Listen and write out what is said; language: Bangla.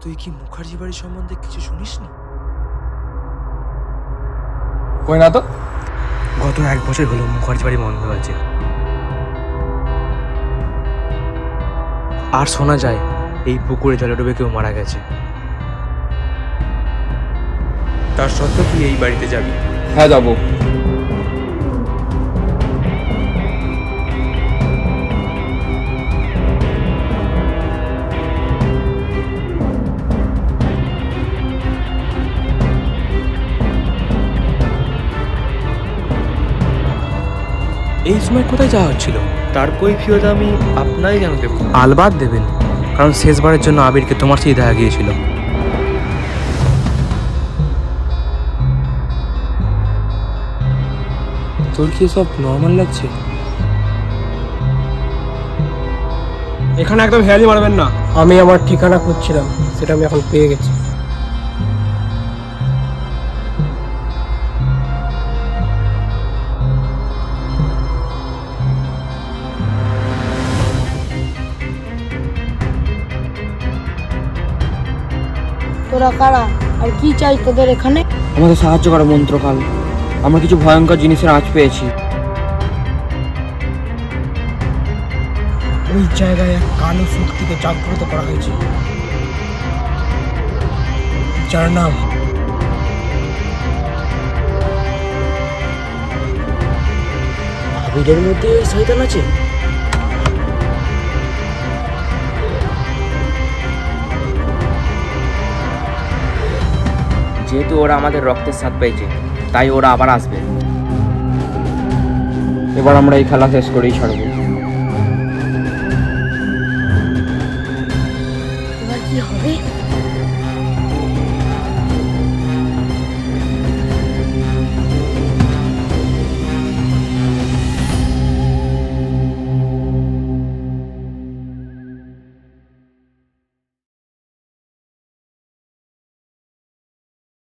তুই কি মুখার্জি বাড়ি সম্বন্ধে কিছু শুনিসনি? কই না তো। গত 1 বছর হলো মুখার্জি বাড়ি বন্ধ আছে। আর শোনা যায় এই পুকুরে জলে ডুবে কেউ মারা গেছে। তার সত্ত্বেও তুই এই বাড়িতে যাবি? হ্যাঁ যাবো। এই সময় কোথায় যাওয়া হচ্ছিল? তার কৈফিয়ত আমি আপনাই জানো দেব। আলবাদ দেবেন, কারণ শেষবারের জন্য আবিরকে তোমার সাথে দেখা গিয়েছিল। তোর কি সব নর্মাল লাগছে? এখানে একদম হেয়ালি মারবেন না। আমি আমার ঠিকানা খুঁজছিলাম, সেটা আমি এখন পেয়ে গেছি। তোরা কারা আর কি চাই তোদের এখানে? আমাদের সাহায্য করো মন্ত্রকাল, আমরা কিছু ভয়ঙ্কর জিনিসের আঁচ পেয়েছি। ওই জায়গায় এক কালো শক্তিকে জাগ্রত করা হয়েছে, যার নাম আবিরের মধ্যে এই শয়তান আছে। যেহেতু ওরা আমাদের রক্তের স্বাদ পেয়েছে, তাই ওরা আবার আসবে। এবার আমরা এই খেলা শেষ করেই ছাড়বো। এবার কি হবে?